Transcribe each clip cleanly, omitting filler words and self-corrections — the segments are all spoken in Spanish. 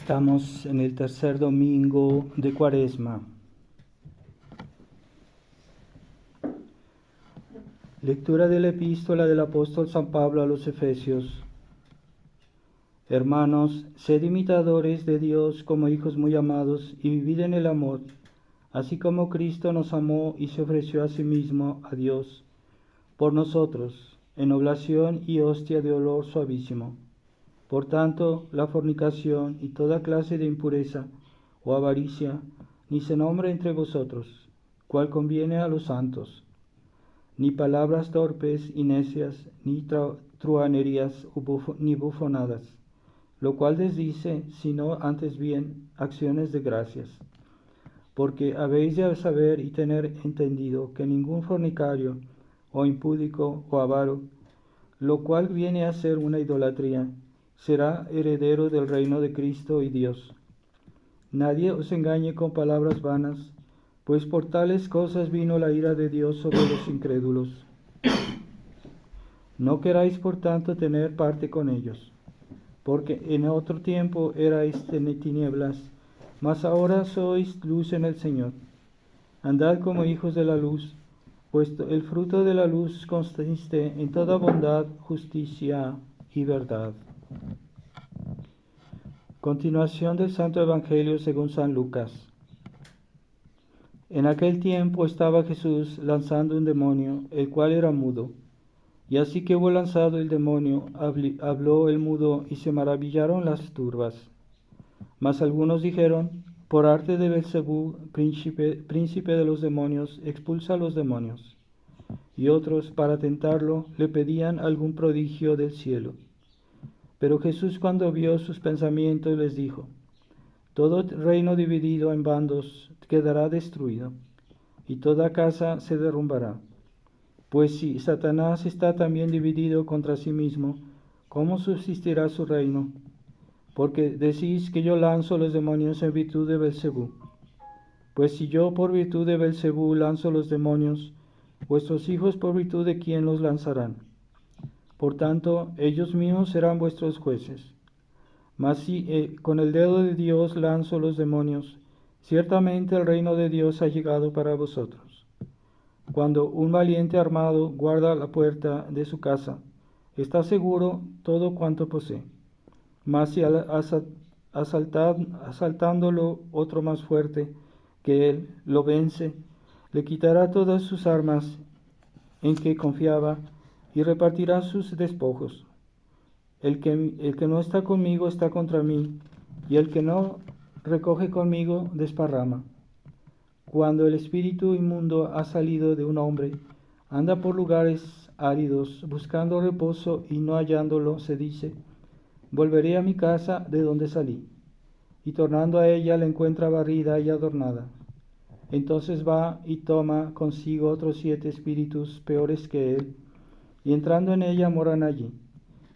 Estamos en el tercer domingo de Cuaresma. Lectura de la epístola del apóstol San Pablo a los Efesios. Hermanos, sed imitadores de Dios como hijos muy amados y vivid en el amor, así como Cristo nos amó y se ofreció a sí mismo a Dios por nosotros, en oblación y hostia de olor suavísimo. Por tanto, la fornicación y toda clase de impureza o avaricia ni se nombre entre vosotros, cual conviene a los santos, ni palabras torpes y necias, ni truhanerías ni bufonadas, lo cual desdice, sino antes bien acciones de gracias. Porque habéis de saber y tener entendido que ningún fornicario, o impúdico, o avaro, lo cual viene a ser una idolatría, será heredero del reino de Cristo y Dios. Nadie os engañe con palabras vanas, pues por tales cosas vino la ira de Dios sobre los incrédulos. No queráis por tanto tener parte con ellos, porque en otro tiempo erais tinieblas, mas ahora sois luz en el Señor. Andad como hijos de la luz, pues el fruto de la luz consiste en toda bondad, justicia y verdad. Continuación del Santo Evangelio según San Lucas. En aquel tiempo estaba Jesús lanzando un demonio, el cual era mudo. Y así que hubo lanzado el demonio, habló el mudo, y se maravillaron las turbas. Mas algunos dijeron: por arte de Beelzebú, príncipe de los demonios, expulsa a los demonios. Y otros, para tentarlo, le pedían algún prodigio del cielo. Pero Jesús, cuando vio sus pensamientos, les dijo: todo reino dividido en bandos quedará destruido, y toda casa se derrumbará. Pues si Satanás está también dividido contra sí mismo, ¿cómo subsistirá su reino? Porque decís que yo lanzo los demonios en virtud de Beelzebú. Pues si yo por virtud de Beelzebú lanzo los demonios, vuestros hijos por virtud de quién los lanzarán. Por tanto, ellos mismos serán vuestros jueces. Mas si con el dedo de Dios lanzo los demonios, ciertamente el reino de Dios ha llegado para vosotros. Cuando un valiente armado guarda la puerta de su casa, está seguro todo cuanto posee. Mas si asaltándolo otro más fuerte que él lo vence, le quitará todas sus armas en que confiaba y repartirá sus despojos. El que no está conmigo está contra mí, y el que no recoge conmigo desparrama. Cuando el espíritu inmundo ha salido de un hombre, anda por lugares áridos, buscando reposo, y no hallándolo, se dice: volveré a mi casa de donde salí. Y tornando a ella, la encuentra barrida y adornada. Entonces va y toma consigo otros 7 espíritus peores que él, y entrando en ella moran allí.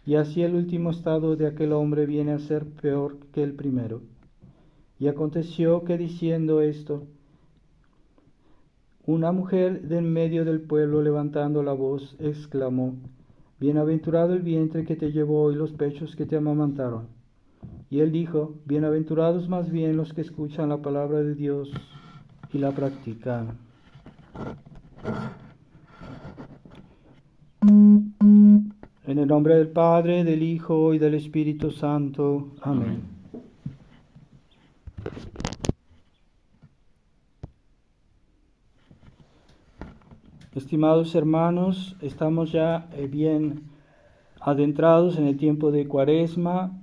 Y así el último estado de aquel hombre viene a ser peor que el primero. Y aconteció que diciendo esto, una mujer de en medio del pueblo, levantando la voz, exclamó: bienaventurado el vientre que te llevó y los pechos que te amamantaron. Y él dijo: bienaventurados más bien los que escuchan la palabra de Dios y la practican. En el nombre del Padre, del Hijo y del Espíritu Santo. Amén. Estimados hermanos, estamos ya bien adentrados en el tiempo de Cuaresma,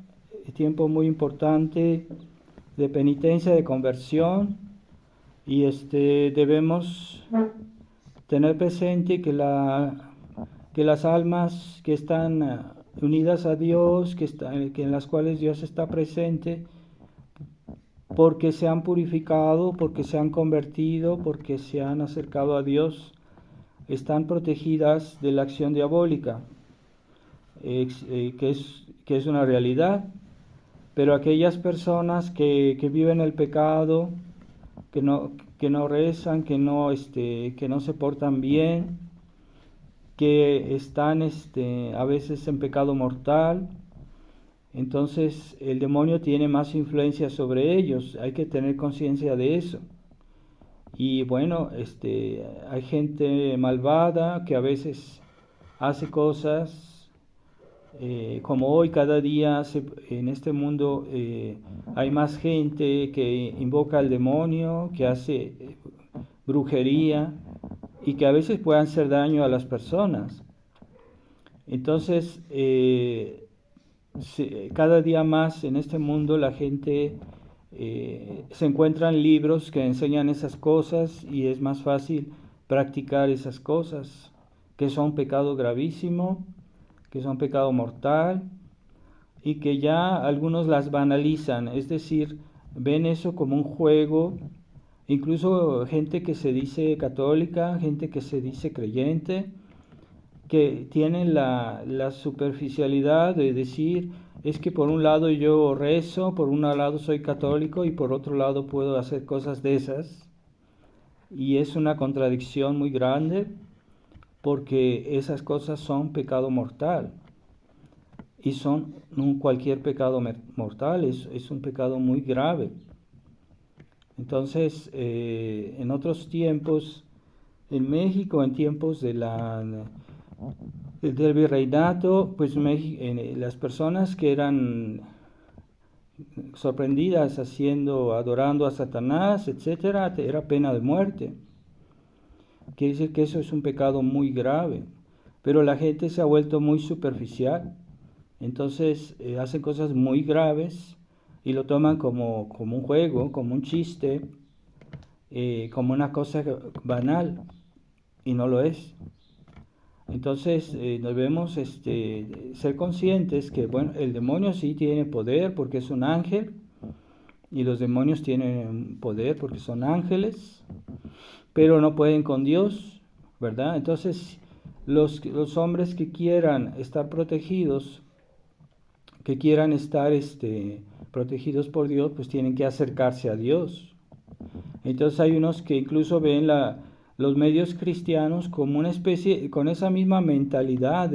tiempo muy importante de penitencia, de conversión, y debemos tener presente que las almas que están unidas a Dios, que en las cuales Dios está presente, porque se han purificado, porque se han convertido, porque se han acercado a Dios, están protegidas de la acción diabólica, que es una realidad. Pero aquellas personas que viven el pecado, que no rezan, que no se portan bien, que están a veces en pecado mortal, Entonces el demonio tiene más influencia sobre ellos, hay que tener conciencia de eso. Y bueno, hay gente malvada que a veces hace cosas, como hoy cada día en este mundo hay más gente que invoca al demonio, que hace brujería y que a veces puede hacer daño a las personas. Entonces, cada día más en este mundo la gente se encuentran libros que enseñan esas cosas y es más fácil practicar esas cosas, que son pecado gravísimo, que son pecado mortal y que ya algunos las banalizan, es decir, ven eso como un juego, incluso gente que se dice católica, gente que se dice creyente, que tienen la superficialidad de decir, es que por un lado yo rezo, por un lado soy católico y por otro lado puedo hacer cosas de esas. Y es una contradicción muy grande porque esas cosas son pecado mortal. Y son no cualquier pecado mortal, es un pecado muy grave. Entonces, en otros tiempos, en México, en tiempos del virreinato, pues las personas que eran sorprendidas adorando a Satanás, etcétera, era pena de muerte. Quiere decir que eso es un pecado muy grave, pero la gente se ha vuelto muy superficial, entonces hacen cosas muy graves y lo toman como un juego, como un chiste, como una cosa banal, y no lo es. Entonces debemos ser conscientes que bueno, el demonio sí tiene poder porque es un ángel y los demonios tienen poder porque son ángeles, pero no pueden con Dios, ¿verdad? Entonces los hombres que quieran estar protegidos, que quieran estar protegidos por Dios, pues tienen que acercarse a Dios. Entonces hay unos que incluso ven los medios cristianos como una especie, con esa misma mentalidad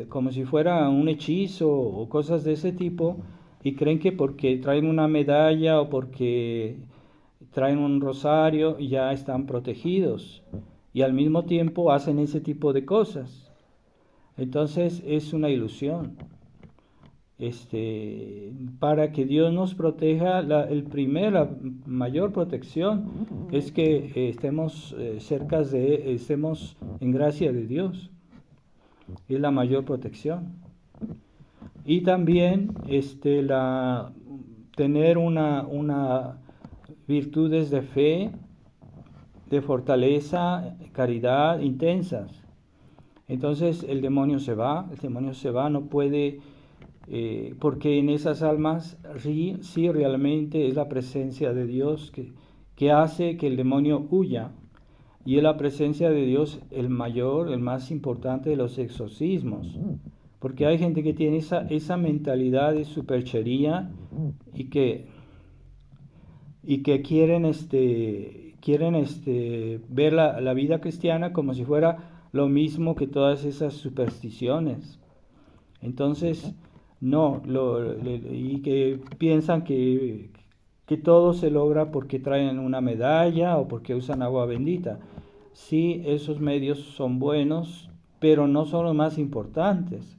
como si fuera un hechizo o cosas de ese tipo, y creen que porque traen una medalla o porque traen un rosario ya están protegidos, y al mismo tiempo hacen ese tipo de cosas. Entonces es una ilusión. Para que Dios nos proteja, la mayor protección es que estemos estemos en gracia de Dios. Es la mayor protección. Y también tener una virtudes de fe, de fortaleza, caridad intensas. Entonces el demonio se va, no puede, porque en esas almas sí realmente es la presencia de Dios que hace que el demonio huya. Y es la presencia de Dios el más importante de los exorcismos. Porque hay gente que tiene esa mentalidad de superchería y que quieren ver la vida cristiana como si fuera lo mismo que todas esas supersticiones. Entonces, no, y que piensan que todo se logra porque traen una medalla o porque usan agua bendita. Sí, esos medios son buenos, pero no son los más importantes.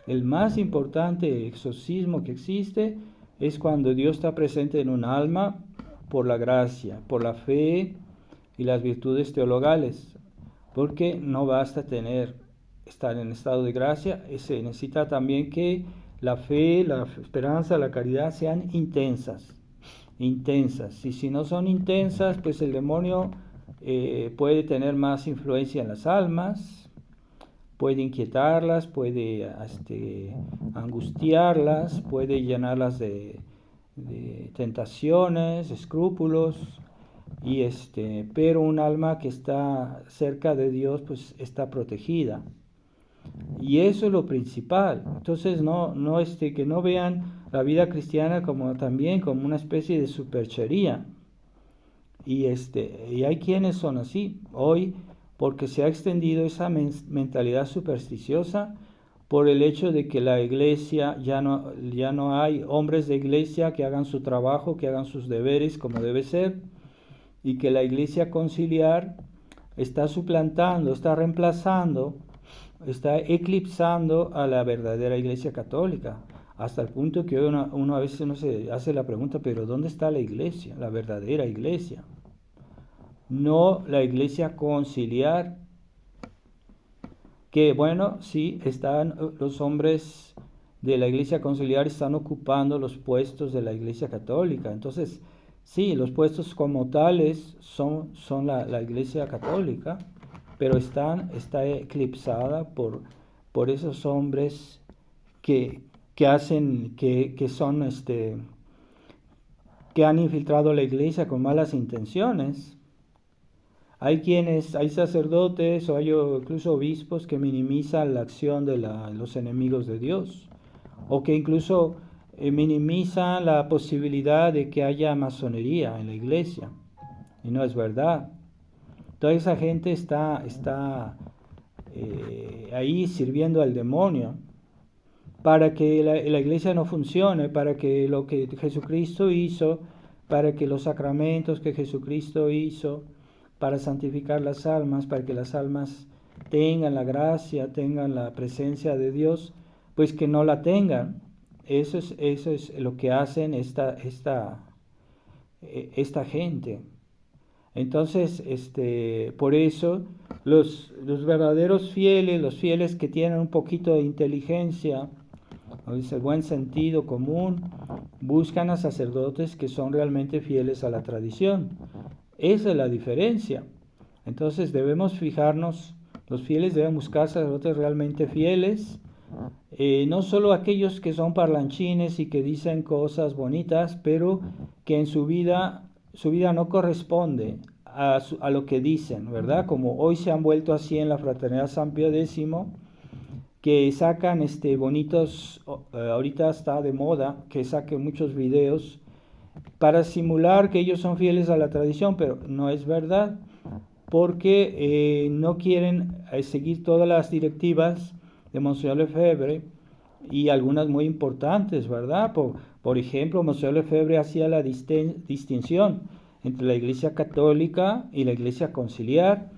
El más importante exorcismo que existe es cuando Dios está presente en un alma por la gracia, por la fe y las virtudes teologales, porque no basta estar en estado de gracia, se necesita también que la fe, la esperanza, la caridad sean intensas, y si no son intensas, pues el demonio puede tener más influencia en las almas, puede inquietarlas, puede angustiarlas, puede llenarlas de tentaciones, escrúpulos, pero un alma que está cerca de Dios pues está protegida. Y eso es lo principal. Entonces que no vean la vida cristiana también como una especie de superchería. Y hay quienes son así. Hoy, porque se ha extendido esa mentalidad supersticiosa por el hecho de que la iglesia ya no hay hombres de iglesia que hagan su trabajo, que hagan sus deberes como debe ser, y que la iglesia conciliar está suplantando, está reemplazando, está eclipsando a la verdadera iglesia católica, hasta el punto que uno a veces se hace la pregunta, pero ¿dónde está la iglesia, la verdadera iglesia? No la iglesia conciliar, que bueno, sí, están los hombres de la iglesia conciliar están ocupando los puestos de la iglesia católica. Entonces, sí, los puestos como tales son la iglesia católica, pero está eclipsada por esos hombres que hacen, que son, que han infiltrado la iglesia con malas intenciones. Hay sacerdotes o hay incluso obispos que minimizan la acción de los enemigos de Dios, o que incluso minimizan la posibilidad de que haya masonería en la iglesia, y no es verdad. Toda esa gente está ahí sirviendo al demonio para que la iglesia no funcione, para que lo que Jesucristo hizo, para que los sacramentos que Jesucristo hizo, para santificar las almas, para que las almas tengan la gracia, tengan la presencia de Dios, pues que no la tengan. Eso es lo que hacen esta gente. Entonces, por eso los verdaderos fieles, los fieles que tienen un poquito de inteligencia, el buen sentido común, buscan a sacerdotes que son realmente fieles a la tradición. Esa es la diferencia. Entonces debemos fijarnos, los fieles deben buscar sacerdotes realmente fieles, no solo aquellos que son parlanchines y que dicen cosas bonitas, pero que en su vida no corresponde a lo que dicen, ¿verdad? Como hoy se han vuelto así en la Fraternidad San Pío X, que sacan bonitos, ahorita está de moda, que saquen muchos videos para simular que ellos son fieles a la tradición, pero no es verdad, porque no quieren seguir todas las directivas de Monseñor Lefebvre, y algunas muy importantes, ¿verdad? Por ejemplo, Monseñor Lefebvre hacía la distinción entre la Iglesia Católica y la Iglesia Conciliar,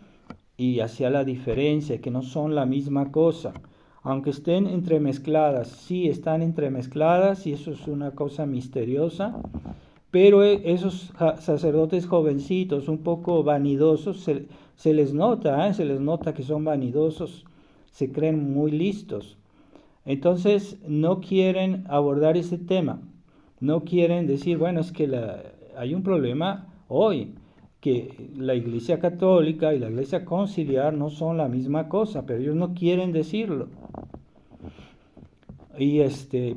y hacía la diferencia, que no son la misma cosa. Aunque estén entremezcladas, sí están entremezcladas, y eso es una cosa misteriosa, pero esos sacerdotes jovencitos, un poco vanidosos, se les nota que son vanidosos, se creen muy listos. Entonces no quieren abordar ese tema, no quieren decir, bueno, es que hay un problema hoy, que la Iglesia Católica y la Iglesia Conciliar no son la misma cosa, pero ellos no quieren decirlo. Y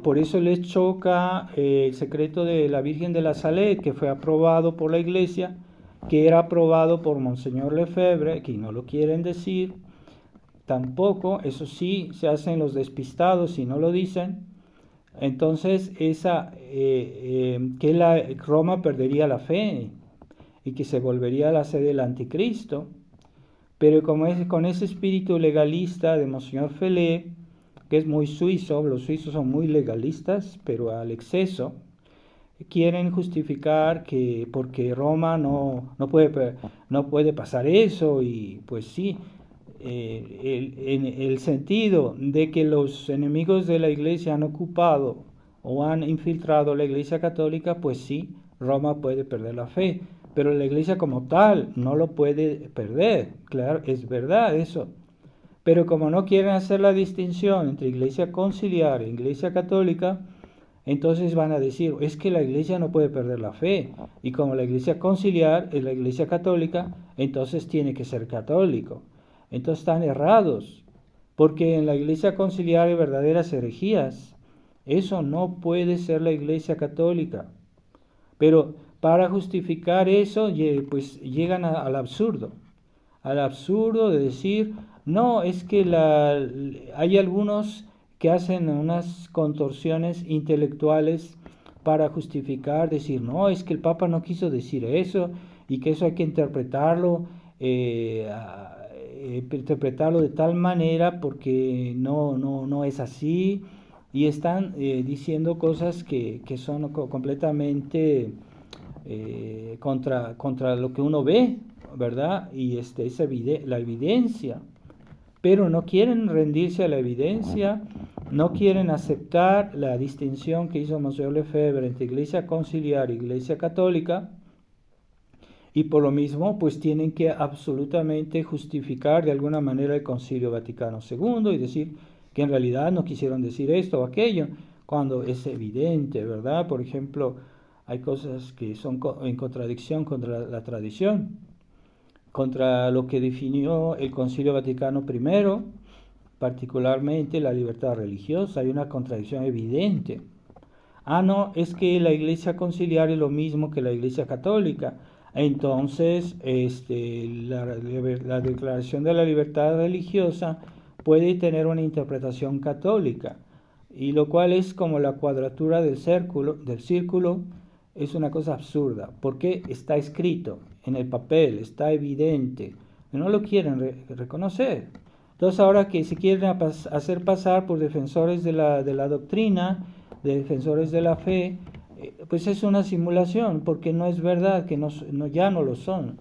por eso les choca el secreto de la Virgen de la Salette, que fue aprobado por la Iglesia, que era aprobado por Monseñor Lefebvre, que no lo quieren decir. Tampoco, eso sí, se hacen los despistados y no lo dicen. Entonces, que Roma perdería la fe y que se volvería la sede del anticristo. Pero con ese espíritu legalista de Monseñor Felé, que es muy suizo, los suizos son muy legalistas, pero al exceso, quieren justificar que porque Roma no puede pasar eso, y pues sí, en el sentido de que los enemigos de la iglesia han ocupado o han infiltrado la iglesia católica, pues sí, Roma puede perder la fe, pero la iglesia como tal no lo puede perder, claro, es verdad eso. Pero como no quieren hacer la distinción entre iglesia conciliar e iglesia católica, entonces van a decir, es que la iglesia no puede perder la fe, y como la iglesia conciliar es la iglesia católica, entonces tiene que ser católico. Entonces están errados, porque en la iglesia conciliar hay verdaderas herejías. Eso no puede ser la iglesia católica. Pero para justificar eso, pues llegan al absurdo de decir, no, es que hay algunos que hacen unas contorsiones intelectuales para justificar, decir, no, es que el Papa no quiso decir eso, y que eso hay que interpretarlo interpretarlo de tal manera porque no es así, y están diciendo cosas que son completamente contra lo que uno ve, ¿verdad? Y es la evidencia, pero no quieren rendirse a la evidencia, no quieren aceptar la distinción que hizo Monsieur Lefebvre entre Iglesia Conciliar y Iglesia Católica, y por lo mismo pues tienen que absolutamente justificar de alguna manera el Concilio Vaticano II y decir que en realidad no quisieron decir esto o aquello, cuando es evidente, ¿verdad? Por ejemplo, hay cosas que son en contradicción contra la tradición, contra lo que definió el Concilio Vaticano I, particularmente la libertad religiosa. Hay una contradicción evidente. No, es que la Iglesia Conciliar es lo mismo que la Iglesia Católica. Entonces, la Declaración de la Libertad Religiosa puede tener una interpretación católica, y lo cual es como la cuadratura del círculo, es una cosa absurda, porque está escrito en el papel, está evidente, no lo quieren reconocer. Entonces ahora que se quieren hacer pasar por defensores de la doctrina, de defensores de la fe, pues es una simulación, porque no es verdad, que ya no lo son.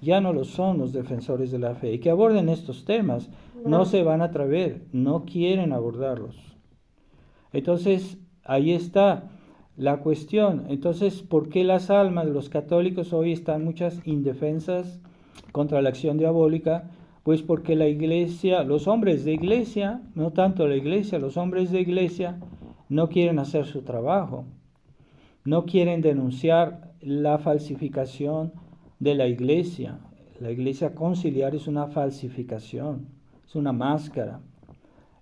Ya no lo son los defensores de la fe. Y que aborden estos temas, no se van a atrever, no quieren abordarlos. Entonces, ahí está la cuestión. Entonces, ¿por qué las almas de los católicos hoy están muchas indefensas contra la acción diabólica? Pues porque la iglesia, los hombres de iglesia, no tanto la iglesia, los hombres de iglesia no quieren hacer su trabajo, no quieren denunciar la falsificación de la iglesia. La iglesia conciliar es una falsificación, es una máscara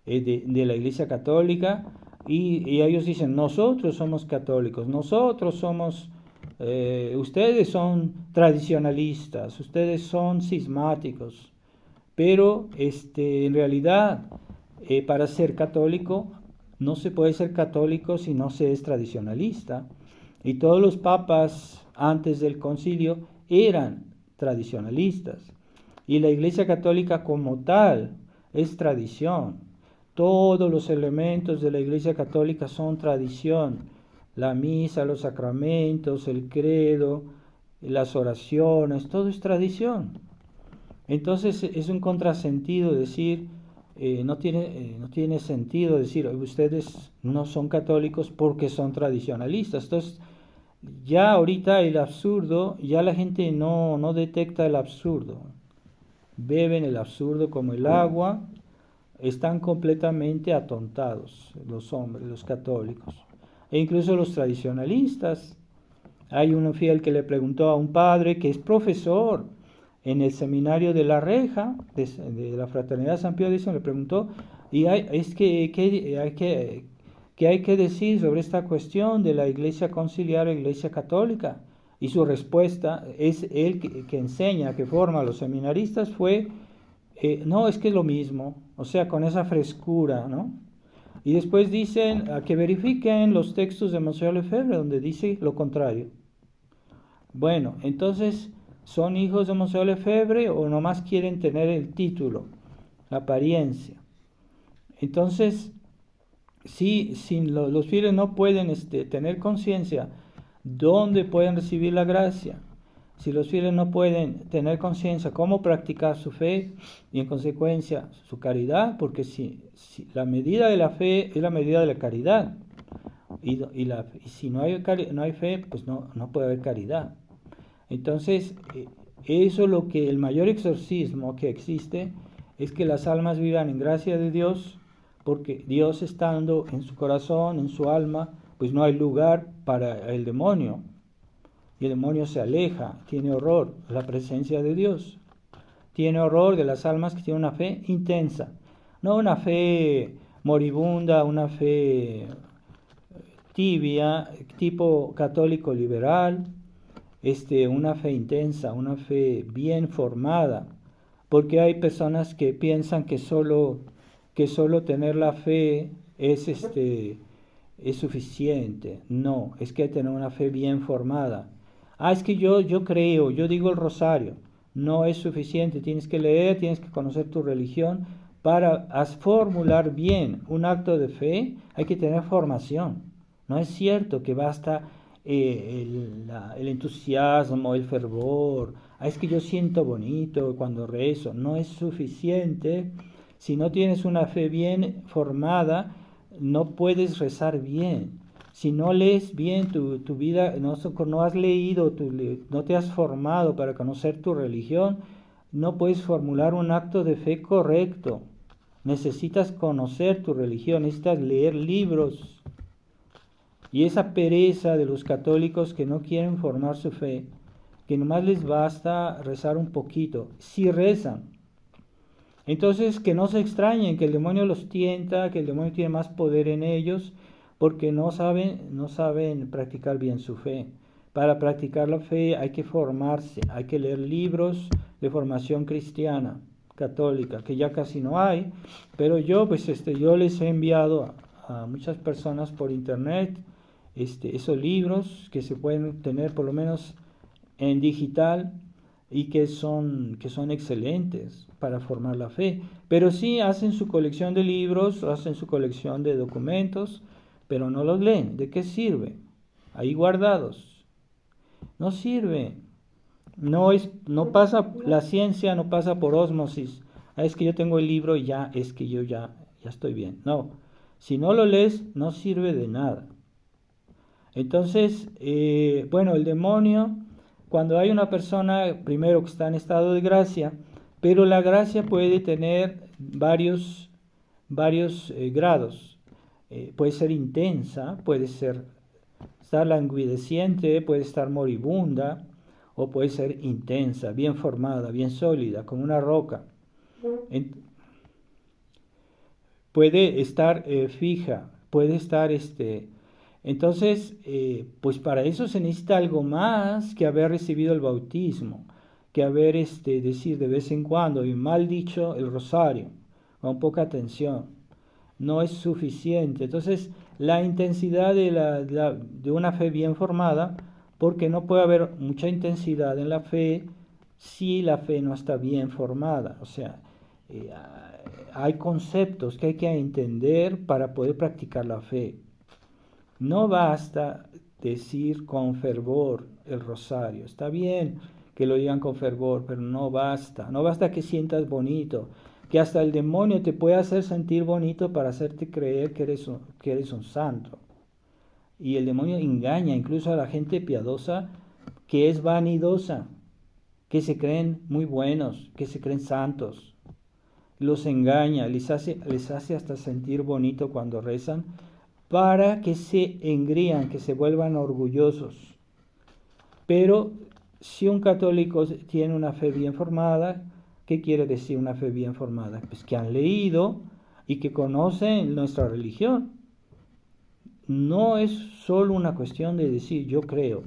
de la iglesia católica, y ellos dicen, nosotros somos católicos, nosotros somos, ustedes son tradicionalistas, ustedes son cismáticos, pero en realidad para ser católico no se puede ser católico si no se es tradicionalista, y todos los papas antes del concilio eran tradicionalistas, y la Iglesia Católica como tal es tradición. Todos los elementos de la Iglesia Católica son tradición: la misa, los sacramentos, el credo, las oraciones, todo es tradición. Entonces es un contrasentido decir, no tiene sentido decir, ustedes no son católicos porque son tradicionalistas. Entonces ya ahorita el absurdo, ya la gente no detecta el absurdo, beben el absurdo como el agua, están completamente atontados los hombres, los católicos, e incluso los tradicionalistas. Hay un fiel que le preguntó a un padre que es profesor en el seminario de La Reja, de la Fraternidad San Pío X, le preguntó, ¿qué hay que decir sobre esta cuestión de la Iglesia Conciliar e Iglesia Católica? Y su respuesta, es él que enseña, que forma a los seminaristas, fue, no, es que es lo mismo, o sea, con esa frescura, ¿no? Y después dicen que verifiquen los textos de Monsieur Lefebvre, donde dice lo contrario. Bueno, entonces, ¿son hijos de Monsieur Lefebvre o nomás quieren tener el título, la apariencia? Entonces, si los fieles no pueden tener conciencia dónde pueden recibir la gracia, si los fieles no pueden tener conciencia cómo practicar su fe y en consecuencia su caridad, porque si la medida de la fe es la medida de la caridad, y si no hay fe, pues no puede haber caridad. Entonces, eso es lo que el mayor exorcismo que existe, es que las almas vivan en gracia de Dios, porque Dios estando en su corazón, en su alma, pues no hay lugar para el demonio. Y el demonio se aleja, tiene horror a la presencia de Dios. Tiene horror de las almas que tienen una fe intensa, no una fe moribunda, una fe tibia, tipo católico liberal, una fe intensa, una fe bien formada, porque hay personas que piensan que solo tener la fe es suficiente. No, es que hay que tener una fe bien formada. Es que yo creo, yo digo el rosario. No es suficiente, tienes que leer, tienes que conocer tu religión. Para formular bien un acto de fe hay que tener formación. No es cierto que basta el entusiasmo, el fervor. Es que yo siento bonito cuando rezo. No es suficiente. Si no tienes una fe bien formada, no puedes rezar bien. Si no lees bien tu vida, no has leído, no te has formado para conocer tu religión, no puedes formular un acto de fe correcto. Necesitas conocer tu religión, necesitas leer libros. Y esa pereza de los católicos que no quieren formar su fe, que nomás les basta rezar un poquito, si rezan. Entonces que no se extrañen que el demonio los tienta, que el demonio tiene más poder en ellos, porque no saben practicar bien su fe. Para practicar la fe hay que formarse, hay que leer libros de formación cristiana, católica, que ya casi no hay, pero yo les he enviado a muchas personas por internet esos libros que se pueden tener por lo menos en digital y que son excelentes para formar la fe. Pero sí hacen su colección de libros, hacen su colección de documentos, pero no los leen. ¿De qué sirve? Ahí guardados. No sirve. No pasa, la ciencia no pasa por ósmosis. Es que yo tengo el libro y ya, es que yo ya estoy bien. No. Si no lo lees, no sirve de nada. Entonces, el demonio, cuando hay una persona, primero que está en estado de gracia, pero la gracia puede tener varios grados. Puede ser intensa, puede estar languideciente, puede estar moribunda, o puede ser intensa, bien formada, bien sólida, como una roca. Puede estar fija, puede estar entonces, pues para eso se necesita algo más que haber recibido el bautismo, que haber decir de vez en cuando, y mal dicho, el rosario, con poca atención. No es suficiente. Entonces, la intensidad de una fe bien formada, porque no puede haber mucha intensidad en la fe si la fe no está bien formada. O sea, hay conceptos que hay que entender para poder practicar la fe. No basta decir con fervor el rosario. Está bien que lo digan con fervor, pero no basta. No basta que sientas bonito, que hasta el demonio te puede hacer sentir bonito para hacerte creer que eres un santo. Y el demonio engaña incluso a la gente piadosa que es vanidosa, que se creen muy buenos, que se creen santos. Los engaña, les hace hasta sentir bonito cuando rezan, para que se engrían, que se vuelvan orgullosos. Pero si un católico tiene una fe bien formada, ¿qué quiere decir una fe bien formada? Pues que han leído y que conocen nuestra religión. No es solo una cuestión de decir yo creo,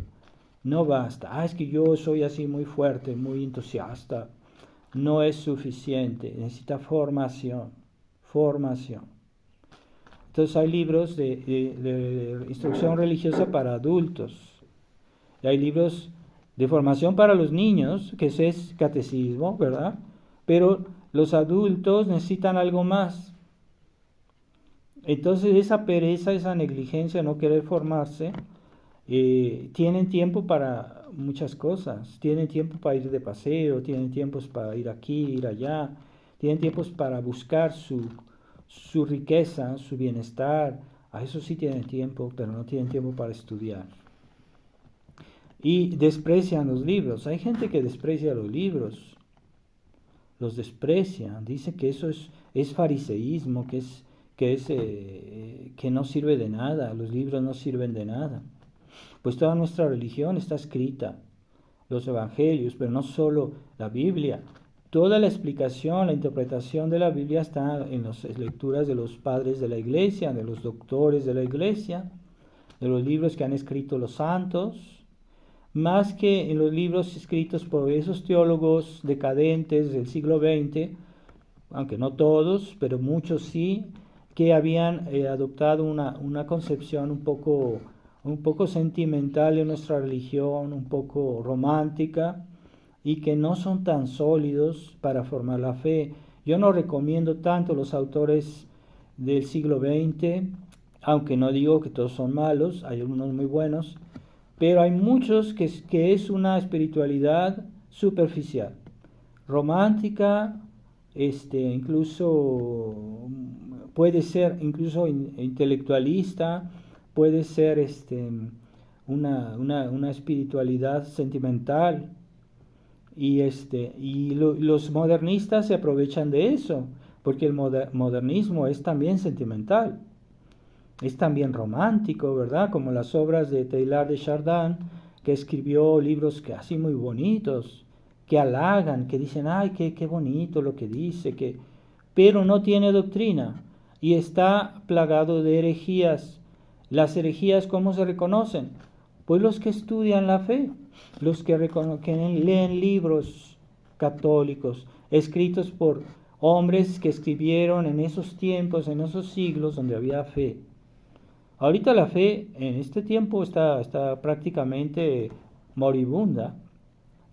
no basta. Es que yo soy así muy fuerte, muy entusiasta. No es suficiente, necesita formación. Entonces hay libros de instrucción religiosa para adultos. Y hay libros de formación para los niños, que ese es catecismo, ¿verdad? Pero los adultos necesitan algo más. Entonces esa pereza, esa negligencia, no querer formarse, tienen tiempo para muchas cosas. Tienen tiempo para ir de paseo, tienen tiempos para ir aquí, ir allá. Tienen tiempos para buscar su riqueza, su bienestar. A eso sí tienen tiempo, pero no tienen tiempo para estudiar. Y desprecian los libros. Hay gente que desprecia los libros. Los desprecia. Dice que eso es fariseísmo, que no sirve de nada. Los libros no sirven de nada. Pues toda nuestra religión está escrita. Los evangelios, pero no solo la Biblia. Toda la explicación, la interpretación de la Biblia está en las lecturas de los padres de la iglesia, de los doctores de la iglesia, de los libros que han escrito los santos, más que en los libros escritos por esos teólogos decadentes del siglo XX, aunque no todos, pero muchos sí, que habían adoptado una concepción un poco sentimental de nuestra religión, un poco romántica, y que no son tan sólidos para formar la fe. Yo no recomiendo tanto los autores del siglo XX, aunque no digo que todos son malos, hay algunos muy buenos, pero hay muchos que es una espiritualidad superficial, romántica, incluso puede ser incluso intelectualista, puede ser una espiritualidad sentimental, y los modernistas se aprovechan de eso, porque el modernismo es también sentimental, es también romántico, ¿verdad? Como las obras de Teilhard de Chardin, que escribió libros casi muy bonitos, que halagan, que dicen, ay, qué bonito lo que dice, pero no tiene doctrina y está plagado de herejías. Las herejías, ¿cómo se reconocen? Pues los que estudian la fe, los que leen libros católicos, escritos por hombres que escribieron en esos tiempos, en esos siglos donde había fe. Ahorita la fe en este tiempo está prácticamente moribunda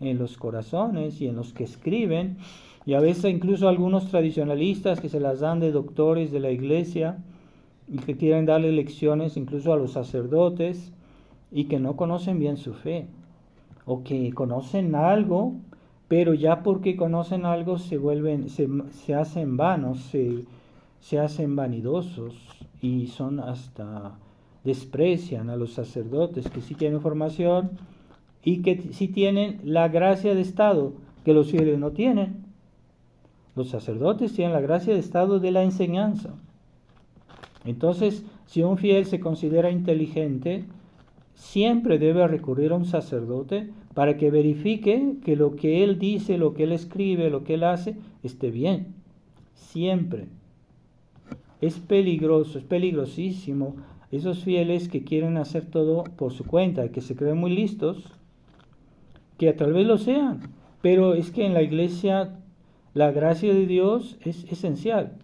en los corazones y en los que escriben, y a veces incluso algunos tradicionalistas que se las dan de doctores de la iglesia y que quieren darle lecciones incluso a los sacerdotes y que no conocen bien su fe, o que conocen algo, pero ya porque conocen algo se hacen vanos, se hacen vanidosos y desprecian a los sacerdotes que sí tienen formación y que sí tienen la gracia de estado que los fieles no tienen. Los sacerdotes tienen la gracia de estado de la enseñanza. Entonces, si un fiel se considera inteligente, siempre debe recurrir a un sacerdote para que verifique que lo que él dice, lo que él escribe, lo que él hace, esté bien. Siempre. Es peligroso, es peligrosísimo esos fieles que quieren hacer todo por su cuenta, que se creen muy listos, que tal vez lo sean, pero es que en la iglesia la gracia de Dios es esencial.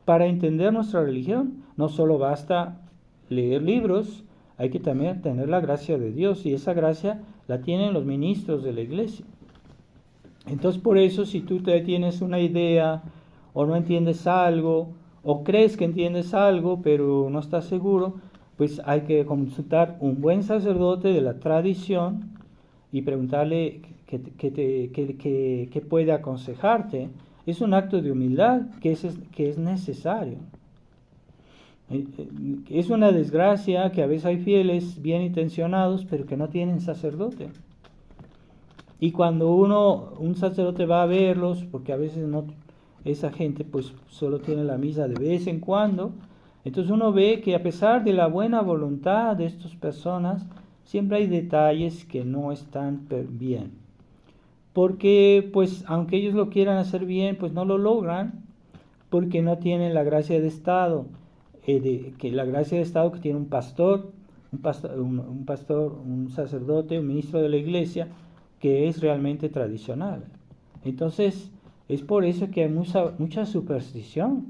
Para entender nuestra religión no solo basta leer libros, hay que también tener la gracia de Dios, y esa gracia la tienen los ministros de la iglesia. Entonces, por eso, si tú tienes una idea o no entiendes algo, o crees que entiendes algo pero no estás seguro, pues hay que consultar un buen sacerdote de la tradición y preguntarle qué puede aconsejarte. Es un acto de humildad que es necesario. Es una desgracia que a veces hay fieles bien intencionados pero que no tienen sacerdote. Y cuando un sacerdote va a verlos, porque a veces esa gente pues solo tiene la misa de vez en cuando, entonces uno ve que a pesar de la buena voluntad de estas personas, siempre hay detalles que no están bien. Porque pues aunque ellos lo quieran hacer bien, pues no lo logran, porque no tienen la gracia de estado, que la gracia de estado que tiene un pastor, un sacerdote, un ministro de la iglesia, que es realmente tradicional. Entonces, es por eso que hay mucha superstición.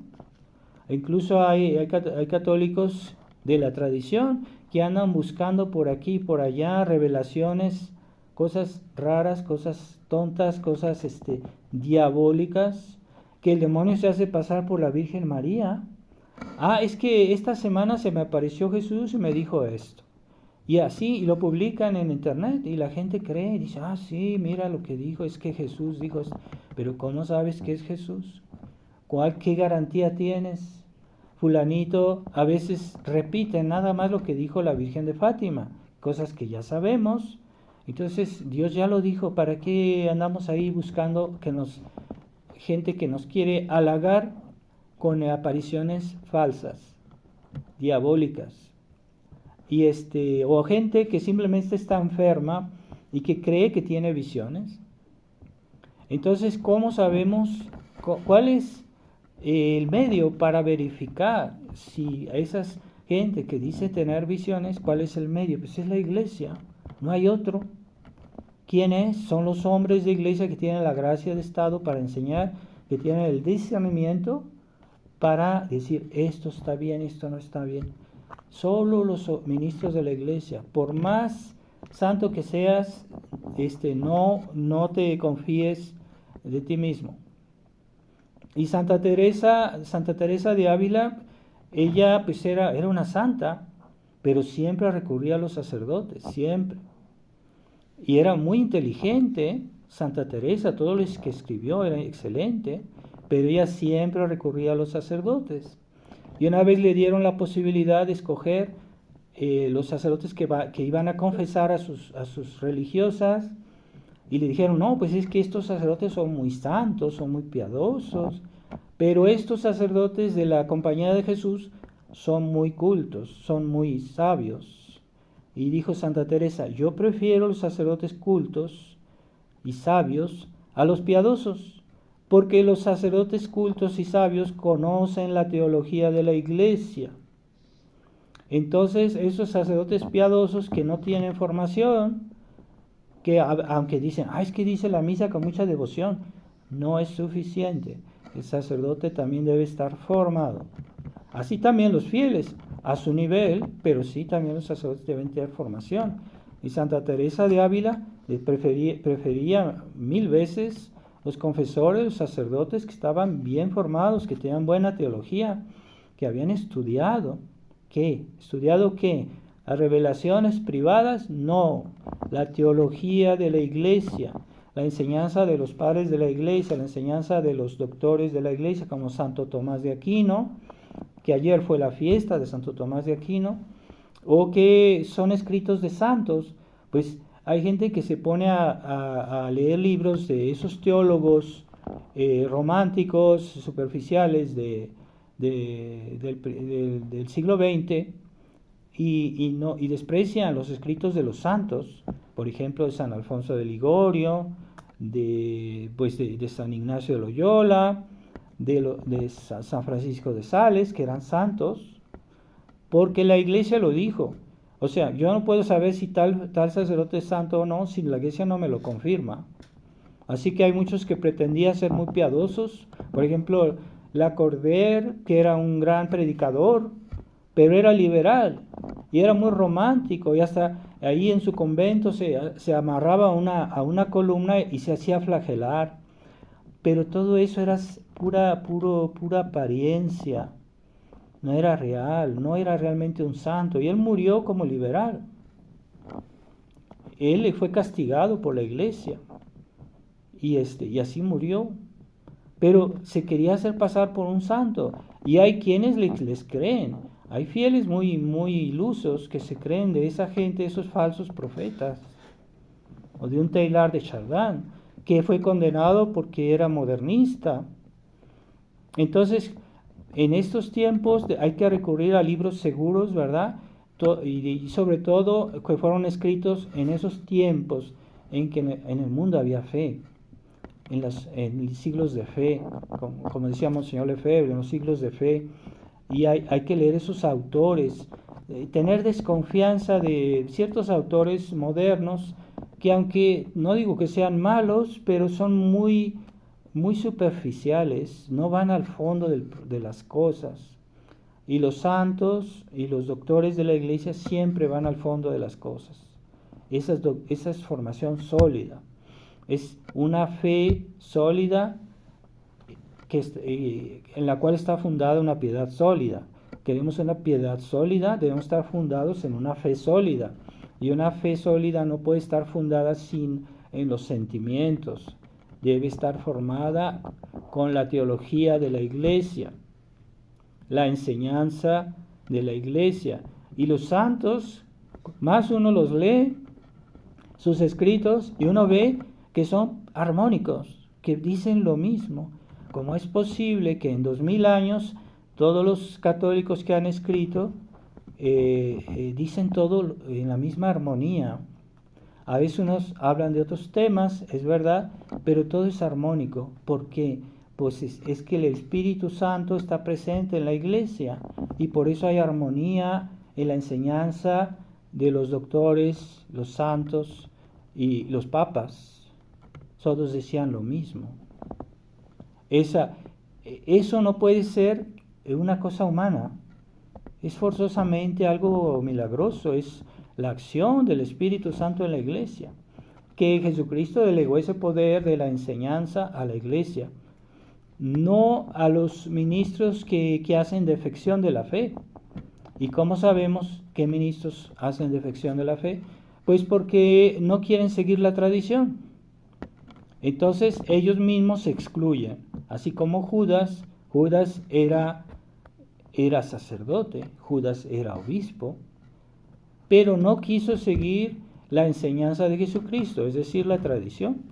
Incluso hay católicos de la tradición que andan buscando por aquí y por allá revelaciones, cosas raras, cosas tontas, cosas diabólicas, que el demonio se hace pasar por la Virgen María. Es que esta semana se me apareció Jesús y me dijo esto. Y así, y lo publican en internet y la gente cree y dice, sí, mira lo que dijo, es que Jesús dijo esto. Pero ¿cómo sabes que es Jesús? ¿Qué garantía tienes? Fulanito a veces repite nada más lo que dijo la Virgen de Fátima, cosas que ya sabemos. Entonces Dios ya lo dijo, ¿para qué andamos ahí buscando gente que nos quiere halagar con apariciones falsas, diabólicas? O gente que simplemente está enferma y que cree que tiene visiones. Entonces, ¿cómo sabemos cuál es el medio para verificar si a esa gente que dice tener visiones, cuál es el medio? Pues es la iglesia, no hay otro. ¿Quién es? Son los hombres de iglesia que tienen la gracia de estado para enseñar, que tienen el discernimiento para decir esto está bien, esto no está bien. Solo los ministros de la iglesia, por más santo que seas, no te confíes de ti mismo. Y Santa Teresa de Ávila, ella pues era una santa, pero siempre recurría a los sacerdotes, siempre. Y era muy inteligente, Santa Teresa, todo lo que escribió era excelente, pero ella siempre recurría a los sacerdotes. Y una vez le dieron la posibilidad de escoger los sacerdotes que iban a confesar a sus religiosas, y le dijeron, no, pues es que estos sacerdotes son muy santos, son muy piadosos, pero estos sacerdotes de la Compañía de Jesús son muy cultos, son muy sabios. Y dijo Santa Teresa, yo prefiero los sacerdotes cultos y sabios a los piadosos, porque los sacerdotes cultos y sabios conocen la teología de la Iglesia. Entonces, esos sacerdotes piadosos que no tienen formación, que aunque dicen, es que dice la misa con mucha devoción, no es suficiente. El sacerdote también debe estar formado. Así también los fieles, a su nivel, pero sí también los sacerdotes deben tener formación. Y Santa Teresa de Ávila prefería 1000 veces los confesores, los sacerdotes que estaban bien formados, que tenían buena teología, que habían estudiado. ¿Qué? ¿Estudiado qué? ¿Las revelaciones privadas? No. La teología de la Iglesia, la enseñanza de los padres de la Iglesia, la enseñanza de los doctores de la Iglesia, como Santo Tomás de Aquino, que ayer fue la fiesta de Santo Tomás de Aquino, o que son escritos de santos. Pues hay gente que se pone a leer libros de esos teólogos románticos, superficiales del siglo XX, y desprecian los escritos de los santos, por ejemplo de San Alfonso de Ligorio, de San Ignacio de Loyola, de San Francisco de Sales, que eran santos, porque la Iglesia lo dijo. O sea, yo no puedo saber si tal sacerdote es santo o no si la Iglesia no me lo confirma. Así que hay muchos que pretendían ser muy piadosos. Por ejemplo, Lacordaire, que era un gran predicador, pero era liberal y era muy romántico, y hasta ahí en su convento se amarraba a una columna y se hacía flagelar. Pero todo eso era pura apariencia, no era real, no era realmente un santo, y él murió como liberal. Él fue castigado por la Iglesia y así murió, pero se quería hacer pasar por un santo, y hay quienes les creen. Hay fieles muy ilusos que se creen de esa gente, esos falsos profetas, o de un Teilhard de Chardin, que fue condenado porque era modernista. Entonces, en estos tiempos hay que recurrir a libros seguros, ¿verdad? Y sobre todo que fueron escritos en esos tiempos en que en el mundo había fe, en los siglos de fe, como decía Monseñor Lefebvre, en los siglos de fe. Y hay que leer esos autores, tener desconfianza de ciertos autores modernos que, aunque no digo que sean malos, pero son muy superficiales, no van al fondo de las cosas. Y los santos y los doctores de la Iglesia siempre van al fondo de las cosas. Esa es formación sólida, es una fe sólida en la cual está fundada una piedad sólida. Queremos una piedad sólida, debemos estar fundados en una fe sólida. Y una fe sólida no puede estar fundada en los sentimientos. Debe estar formada con la teología de la Iglesia, la enseñanza de la Iglesia. Y los santos, más uno los lee, sus escritos, y uno ve que son armónicos, que dicen lo mismo. ¿Cómo es posible que en 2000 años todos los católicos que han escrito dicen todo en la misma armonía? A veces unos hablan de otros temas, es verdad, pero todo es armónico. ¿Por qué? Pues es que el Espíritu Santo está presente en la Iglesia, y por eso hay armonía en la enseñanza de los doctores, los santos y los papas. Todos decían lo mismo. Eso no puede ser una cosa humana, es forzosamente algo milagroso, es la acción del Espíritu Santo en la iglesia, que Jesucristo delegó ese poder de la enseñanza a la iglesia, no a los ministros que hacen defección de la fe. ¿Y cómo sabemos qué ministros hacen defección de la fe? Pues porque no quieren seguir la tradición. Entonces ellos mismos se excluyen, así como Judas era sacerdote, Judas era obispo, pero no quiso seguir la enseñanza de Jesucristo, es decir, la tradición.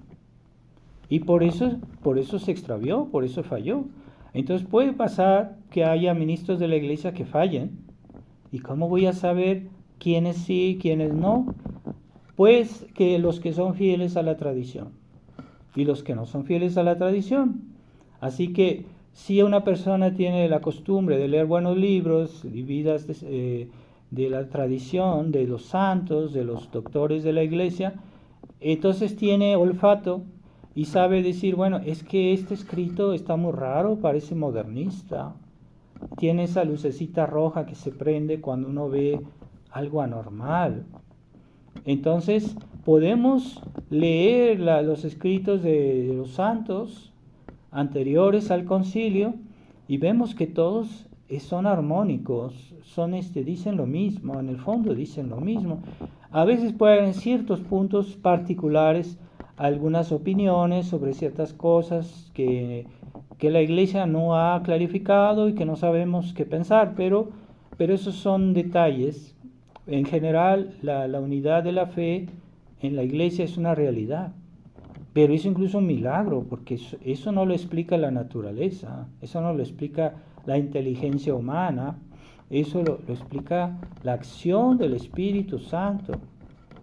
Y por eso se extravió, por eso falló. Entonces puede pasar que haya ministros de la iglesia que fallen. ¿Y cómo voy a saber quiénes sí, quiénes no? Pues que los que son fieles a la tradición y los que no son fieles a la tradición. Así que si una persona tiene la costumbre de leer buenos libros y vidas de la tradición, de los santos, de los doctores de la iglesia, entonces tiene olfato y sabe decir, bueno, es que este escrito está muy raro, parece modernista, tiene esa lucecita roja que se prende cuando uno ve algo anormal. Entonces podemos leer los escritos de los santos anteriores al concilio y vemos que todos son armónicos, dicen lo mismo, en el fondo dicen lo mismo. A veces pueden haber en ciertos puntos particulares algunas opiniones sobre ciertas cosas que la iglesia no ha clarificado y que no sabemos qué pensar, pero esos son detalles. En general, la unidad de la fe en la iglesia es una realidad, pero es incluso un milagro, porque eso no lo explica la naturaleza, eso no lo explica la inteligencia humana, eso lo explica la acción del Espíritu Santo,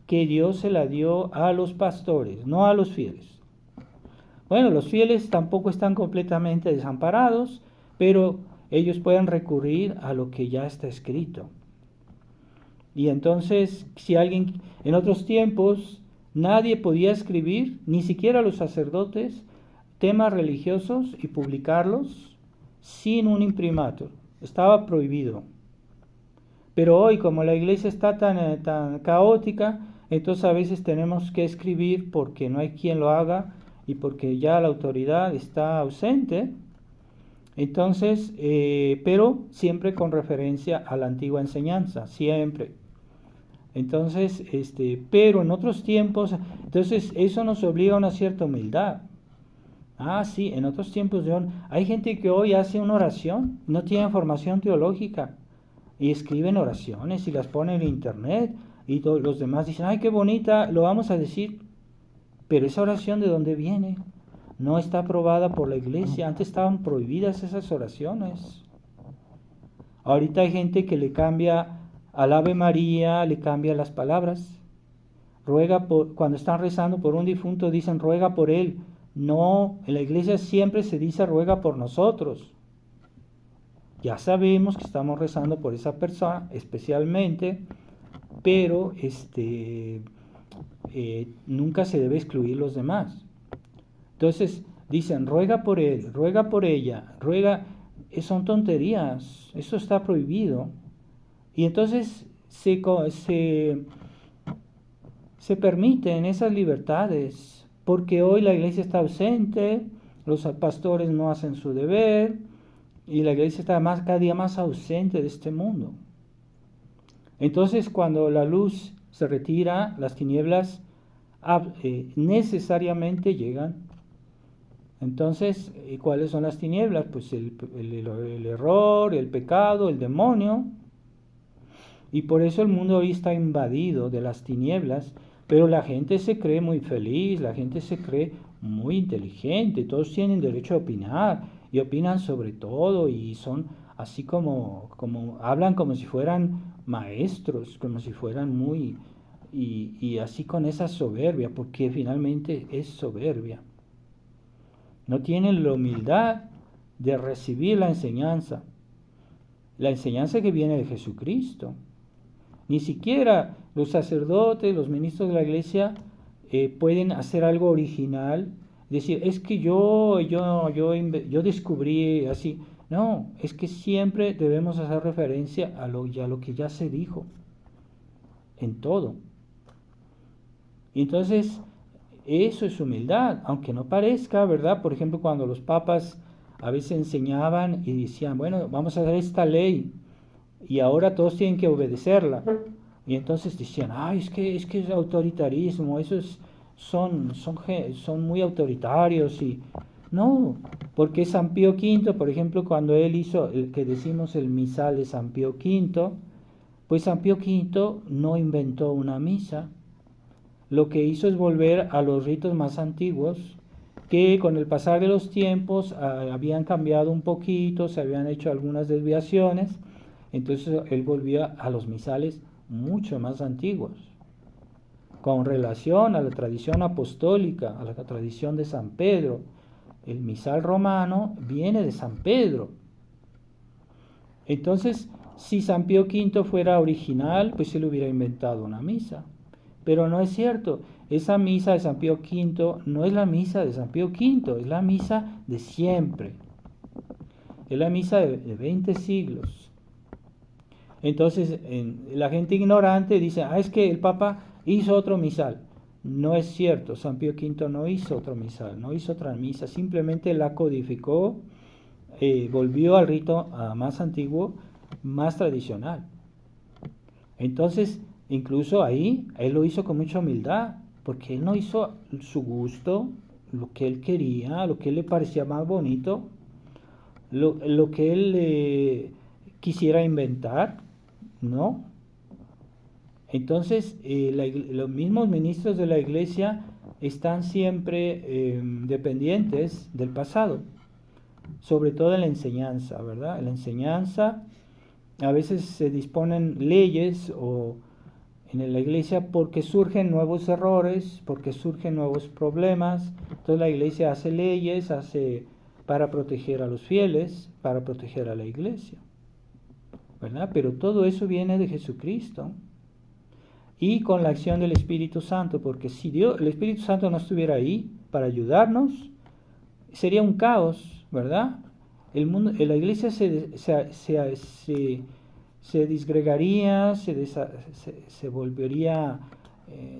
que Dios se la dio a los pastores, no a los fieles. Bueno, los fieles tampoco están completamente desamparados, pero ellos pueden recurrir a lo que ya está escrito. Y entonces, si alguien, en otros tiempos, nadie podía escribir, ni siquiera los sacerdotes, temas religiosos y publicarlos sin un imprimatur. Estaba prohibido. Pero hoy, como la iglesia está tan caótica, entonces a veces tenemos que escribir porque no hay quien lo haga y porque ya la autoridad está ausente. Entonces, pero siempre con referencia a la antigua enseñanza, siempre. Entonces, pero en otros tiempos, entonces eso nos obliga a una cierta humildad. Ah, sí, en otros tiempos, hay gente que hoy hace una oración, no tiene formación teológica, y escriben oraciones y las ponen en internet, y los demás dicen, ay, qué bonita, lo vamos a decir, pero esa oración ¿de dónde viene? No está aprobada por la iglesia, antes estaban prohibidas esas oraciones. Ahorita hay gente que le cambia al Ave María, le cambia las palabras. Cuando están rezando por un difunto dicen ruega por él. No, en la iglesia siempre se dice ruega por nosotros. Ya sabemos que estamos rezando por esa persona especialmente, pero nunca se debe excluir los demás. Entonces dicen ruega por él, ruega por ella, son tonterías, eso está prohibido. Y entonces se permiten esas libertades, porque hoy la iglesia está ausente, los pastores no hacen su deber, y la iglesia está cada día más ausente de este mundo. Entonces, cuando la luz se retira, las tinieblas necesariamente llegan. Entonces, ¿cuáles son las tinieblas? Pues el error, el pecado, el demonio. Y por eso el mundo hoy está invadido de las tinieblas, pero la gente se cree muy feliz, la gente se cree muy inteligente, todos tienen derecho a opinar y opinan sobre todo y son así como hablan como si fueran maestros, como si fueran muy, y así con esa soberbia, porque finalmente es soberbia. No tienen la humildad de recibir la enseñanza que viene de Jesucristo. Ni siquiera los sacerdotes, los ministros de la iglesia pueden hacer algo original, decir, es que yo descubrí así. No, es que siempre debemos hacer referencia a lo que ya se dijo. en todo. Y entonces, eso es humildad, aunque no parezca, ¿verdad? Por ejemplo, cuando los papas a veces enseñaban y decían, bueno, vamos a hacer esta ley y ahora todos tienen que obedecerla. Y entonces decían, ay, es que es autoritarismo, son muy autoritarios. Y no, porque San Pío V, por ejemplo, cuando él hizo el que decimos el misal de San Pío V, pues San Pío V no inventó una misa. Lo que hizo es volver a los ritos más antiguos, que con el pasar de los tiempos habían cambiado un poquito, se habían hecho algunas desviaciones. Entonces él volvió a los misales mucho más antiguos, con relación a la tradición apostólica, a la tradición de San Pedro. El misal romano viene de San Pedro. Entonces, si San Pío V fuera original, pues él hubiera inventado una misa. Pero no es cierto. Esa misa de San Pío V no es la misa de San Pío V, es la misa de siempre. Es la misa de 20 siglos. Entonces, la gente ignorante dice, es que el Papa hizo otro misal. No es cierto, San Pío V no hizo otro misal, no hizo otra misa, simplemente la codificó, volvió al rito más antiguo, más tradicional. Entonces, incluso ahí, él lo hizo con mucha humildad, porque él no hizo su gusto, lo que él quería, lo que él le parecía más bonito, lo que él quisiera inventar, ¿no? Entonces, los mismos ministros de la Iglesia están siempre dependientes del pasado, sobre todo en la enseñanza, ¿verdad? En la enseñanza a veces se disponen leyes en la Iglesia porque surgen nuevos errores, porque surgen nuevos problemas. Entonces la Iglesia hace leyes, para proteger a los fieles, para proteger a la Iglesia, ¿verdad? Pero todo eso viene de Jesucristo y con la acción del Espíritu Santo, porque si el Espíritu Santo no estuviera ahí para ayudarnos, sería un caos, ¿verdad? El mundo, la Iglesia se disgregaría, se volvería,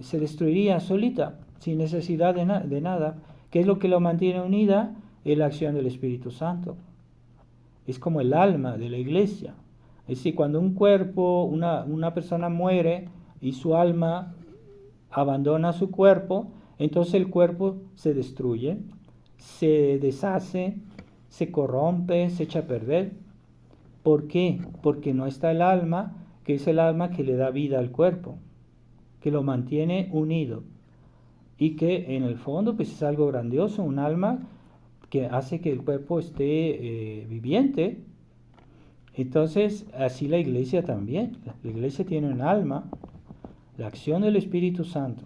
se destruiría solita, sin necesidad de nada. ¿Qué es lo que lo mantiene unida? Es la acción del Espíritu Santo. Es como el alma de la Iglesia. Es decir, cuando un cuerpo, una persona muere y su alma abandona su cuerpo, entonces el cuerpo se destruye, se deshace, se corrompe, se echa a perder. ¿Por qué? Porque no está el alma, que es el alma que le da vida al cuerpo, que lo mantiene unido y que en el fondo pues es algo grandioso, un alma que hace que el cuerpo esté viviente. Entonces, así la Iglesia también. La Iglesia tiene un alma. La acción del Espíritu Santo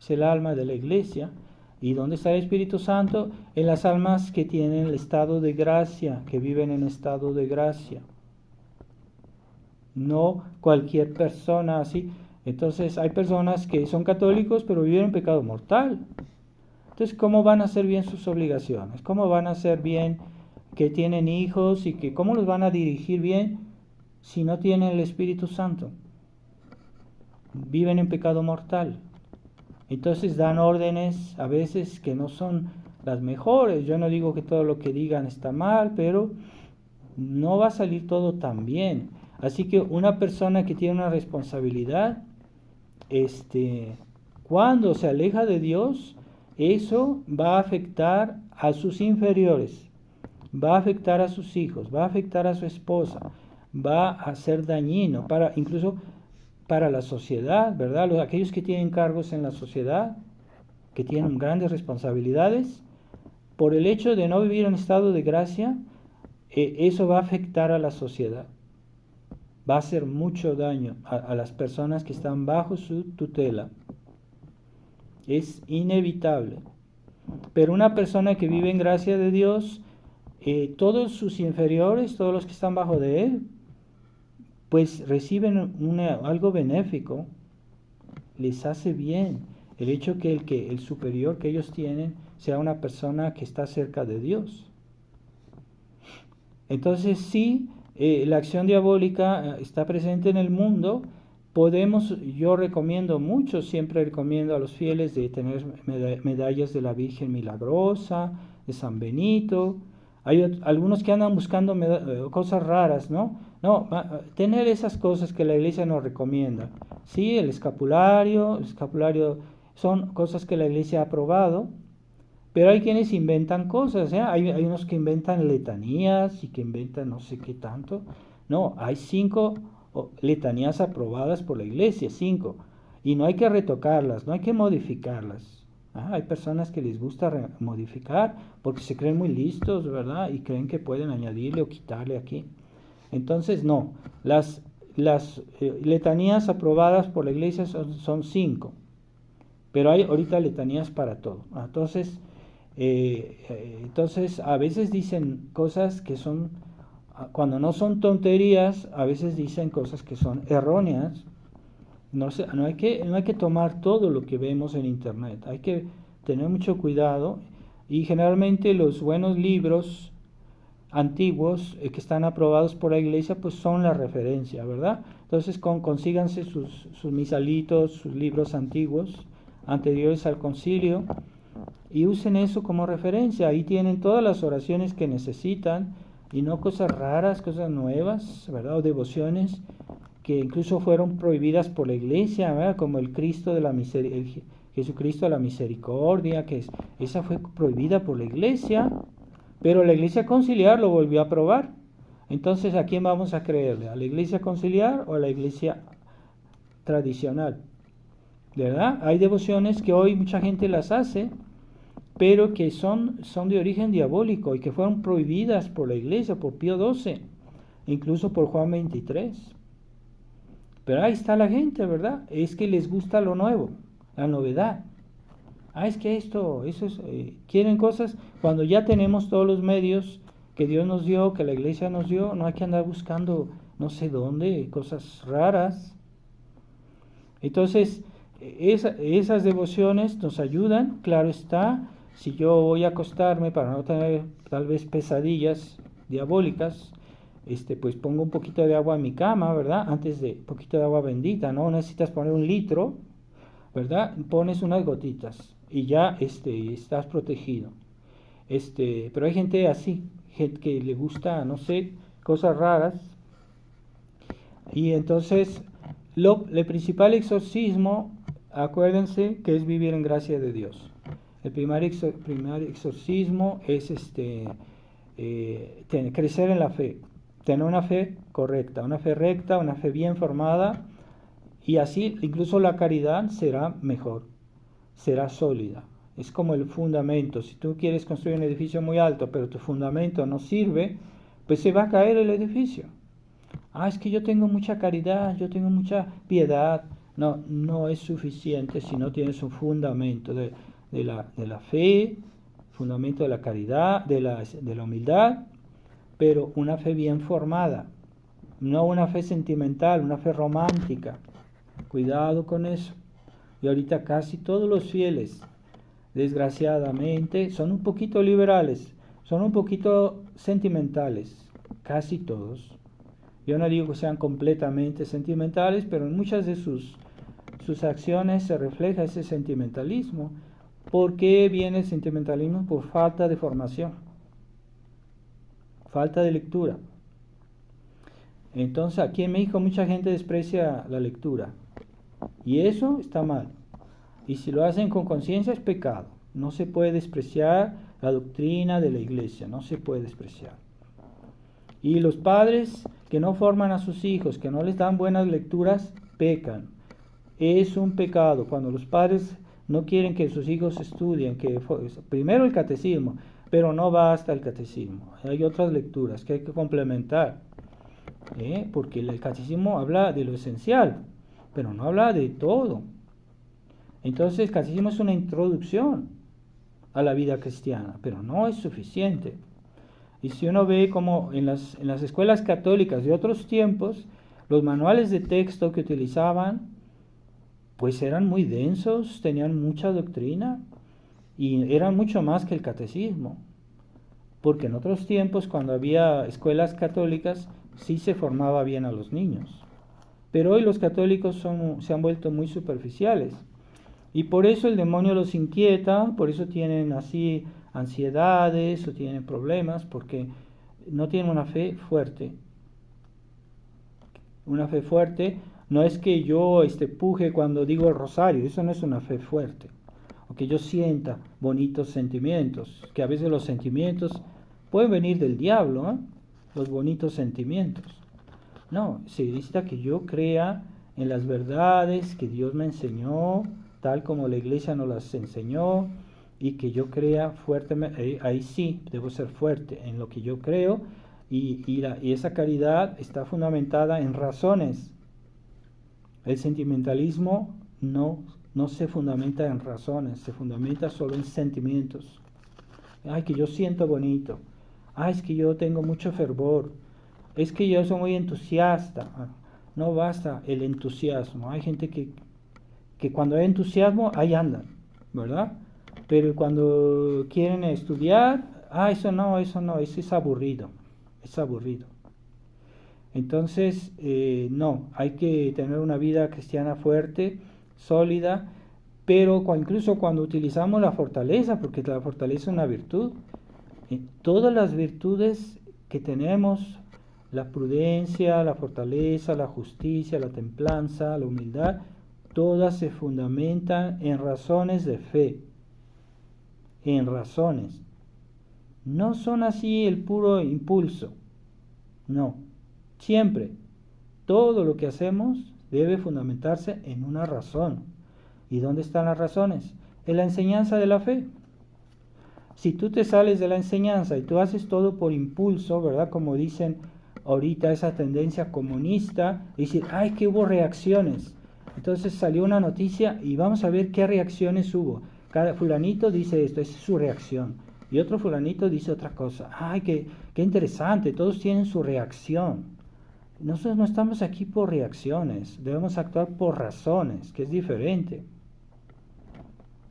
es el alma de la Iglesia. ¿Y dónde está el Espíritu Santo? En las almas que tienen el estado de gracia, que viven en estado de gracia. No cualquier persona así. Entonces hay personas que son católicos pero viven en pecado mortal. Entonces, ¿cómo van a hacer bien sus obligaciones? ¿Cómo van a hacer bien que tienen hijos y cómo los van a dirigir bien si no tienen el Espíritu Santo? Viven en pecado mortal. Entonces dan órdenes a veces que no son las mejores. Yo no digo que todo lo que digan está mal, pero no va a salir todo tan bien. Así que una persona que tiene una responsabilidad, cuando se aleja de Dios, eso va a afectar a sus inferiores, va a afectar a sus hijos, va a afectar a su esposa, va a ser dañino incluso para la sociedad, ¿verdad? Aquellos que tienen cargos en la sociedad, que tienen grandes responsabilidades, por el hecho de no vivir en estado de gracia, eso va a afectar a la sociedad. Va a hacer mucho daño a las personas que están bajo su tutela. Es inevitable. Pero una persona que vive en gracia de Dios, todos sus inferiores, todos los que están bajo de él, pues reciben algo benéfico, les hace bien el hecho que el superior que ellos tienen sea una persona que está cerca de Dios. Entonces sí, la acción diabólica está presente en el mundo, yo recomiendo mucho, siempre recomiendo a los fieles de tener medallas de la Virgen Milagrosa, de San Benito. Hay algunos que andan buscando cosas raras, ¿no? No, tener esas cosas que la iglesia nos recomienda. Sí, el escapulario son cosas que la iglesia ha aprobado, pero hay quienes inventan cosas, ¿eh? Hay unos que inventan letanías y que inventan no sé qué tanto. No, hay 5 letanías aprobadas por la iglesia, 5. Y no hay que retocarlas, no hay que modificarlas. Hay personas que les gusta modificar porque se creen muy listos, ¿verdad? Y creen que pueden añadirle o quitarle aquí. Entonces, no. Las letanías aprobadas por la iglesia son 5. Pero hay ahorita letanías para todo. Entonces, a veces dicen cosas que son, cuando no son tonterías, a veces dicen cosas que son erróneas. No hay que tomar todo lo que vemos en internet. Hay que tener mucho cuidado. Y generalmente los buenos libros antiguos que están aprobados por la iglesia, pues son la referencia, ¿verdad? Entonces consíganse sus misalitos, sus libros antiguos, anteriores al concilio, y usen eso como referencia. Ahí tienen todas las oraciones que necesitan, y no cosas raras, cosas nuevas, ¿verdad? O devociones que incluso fueron prohibidas por la iglesia, ¿verdad? Como el Cristo de la Jesucristo de la Misericordia, esa fue prohibida por la iglesia, pero la iglesia conciliar lo volvió a aprobar. Entonces, ¿a quién vamos a creerle? ¿A la iglesia conciliar o a la iglesia tradicional? ¿Verdad? Hay devociones que hoy mucha gente las hace, pero que son de origen diabólico y que fueron prohibidas por la iglesia, por Pío XII, incluso por Juan XXIII. Pero ahí está la gente, ¿verdad? Es que les gusta lo nuevo, la novedad. Es que eso es, quieren cosas, cuando ya tenemos todos los medios que Dios nos dio, que la iglesia nos dio, no hay que andar buscando no sé dónde, cosas raras. Entonces, esas devociones nos ayudan, claro está, si yo voy a acostarme para no tener tal vez pesadillas diabólicas, pues pongo un poquito de agua en mi cama, ¿verdad? Antes de, un poquito de agua bendita, no necesitas poner 1 litro, ¿verdad? Pones unas gotitas y ya estás protegido. Pero hay gente así, gente que le gusta, no sé, cosas raras. Y entonces, el principal exorcismo, acuérdense que es vivir en gracia de Dios. El primer exorcismo es crecer en la fe, tener una fe correcta, una fe recta, una fe bien formada, y así incluso la caridad será mejor, será sólida. Es como el fundamento. Si tú quieres construir un edificio muy alto, pero tu fundamento no sirve, pues se va a caer el edificio. Es que yo tengo mucha caridad, yo tengo mucha piedad. No es suficiente si no tienes un fundamento de la fe, fundamento de la caridad, de la humildad, pero una fe bien formada, no una fe sentimental, una fe romántica. Cuidado con eso. Y ahorita casi todos los fieles, desgraciadamente, son un poquito liberales, son un poquito sentimentales, casi todos. Yo no digo que sean completamente sentimentales, pero en muchas de sus acciones se refleja ese sentimentalismo. ¿Por qué viene el sentimentalismo? Por falta de formación, falta de lectura. Entonces aquí en México mucha gente desprecia la lectura, y eso está mal. Y si lo hacen con conciencia es pecado. No se puede despreciar la doctrina de la iglesia, no se puede despreciar. Y los padres que no forman a sus hijos, que no les dan buenas lecturas, pecan. Es un pecado cuando los padres no quieren que sus hijos estudien, primero el catecismo, pero no basta el catecismo. Hay otras lecturas que hay que complementar, porque el catecismo habla de lo esencial, pero no habla de todo. Entonces el catecismo es una introducción a la vida cristiana, pero no es suficiente. Y si uno ve como en las escuelas católicas de otros tiempos, los manuales de texto que utilizaban, pues eran muy densos, tenían mucha doctrina y eran mucho más que el catecismo. Porque en otros tiempos, cuando había escuelas católicas, sí se formaba bien a los niños. Pero hoy los católicos se han vuelto muy superficiales. Y por eso el demonio los inquieta, por eso tienen así ansiedades o tienen problemas, porque no tienen una fe fuerte. Una fe fuerte no es que yo puje cuando digo el rosario, eso no es una fe fuerte. O que yo sienta bonitos sentimientos, que a veces los sentimientos pueden venir del diablo, ¿eh? Los bonitos sentimientos. No, se necesita que yo crea en las verdades que Dios me enseñó, tal como la iglesia nos las enseñó, y que yo crea fuertemente, ahí sí, debo ser fuerte en lo que yo creo, y esa caridad está fundamentada en razones. El sentimentalismo no se fundamenta en razones, se fundamenta solo en sentimientos. Ay, que yo siento bonito. Ay, es que yo tengo mucho fervor. Es que yo soy muy entusiasta. No basta el entusiasmo. Hay gente que cuando hay entusiasmo, ahí andan, ¿verdad? Pero cuando quieren estudiar, eso no, eso es aburrido. Es aburrido. Entonces, no, hay que tener una vida cristiana fuerte, sólida, pero incluso cuando utilizamos la fortaleza, porque la fortaleza es una virtud, todas las virtudes que tenemos, la prudencia, la fortaleza, la justicia, la templanza, la humildad, todas se fundamentan en razones de fe, en razones. No son así el puro impulso, no. Siempre, todo lo que hacemos debe fundamentarse en una razón. ¿Y dónde están las razones? En la enseñanza de la fe. Si tú te sales de la enseñanza y tú haces todo por impulso, ¿verdad? Como dicen ahorita esa tendencia comunista, decir, ay, que hubo reacciones. Entonces salió una noticia y vamos a ver qué reacciones hubo. Cada fulanito dice esto, esa es su reacción. Y otro fulanito dice otra cosa. Ay, qué interesante, todos tienen su reacción. Nosotros no estamos aquí por reacciones, debemos actuar por razones, que es diferente.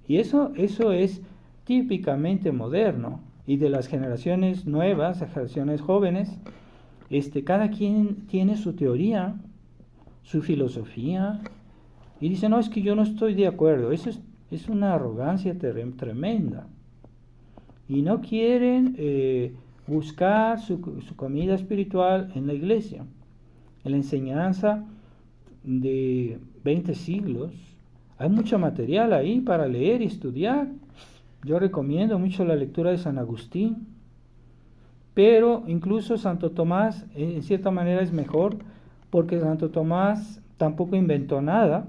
Y eso es típicamente moderno. Y de las generaciones nuevas, las generaciones jóvenes, cada quien tiene su teoría, su filosofía, y dice, no, es que yo no estoy de acuerdo. Eso es una arrogancia tremenda. Y no quieren buscar su comida espiritual en la iglesia. En la enseñanza de 20 siglos, hay mucho material ahí para leer y estudiar. Yo recomiendo mucho la lectura de San Agustín, pero incluso Santo Tomás en cierta manera es mejor, porque Santo Tomás tampoco inventó nada.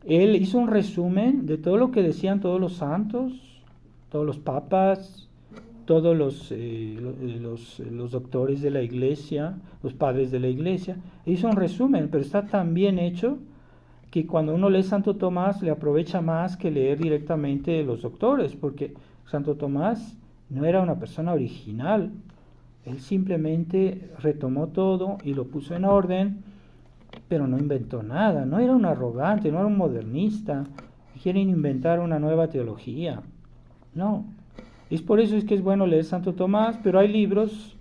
Él hizo un resumen de todo lo que decían todos los santos, todos los papas, todos los doctores de la iglesia, los padres de la iglesia. Hizo un resumen, pero está tan bien hecho que cuando uno lee Santo Tomás le aprovecha más que leer directamente los doctores, porque Santo Tomás no era una persona original. Él simplemente retomó todo y lo puso en orden, pero no inventó nada. No era un arrogante, no era un modernista. Quieren inventar una nueva teología. No. Es por eso que es bueno leer Santo Tomás, pero hay libros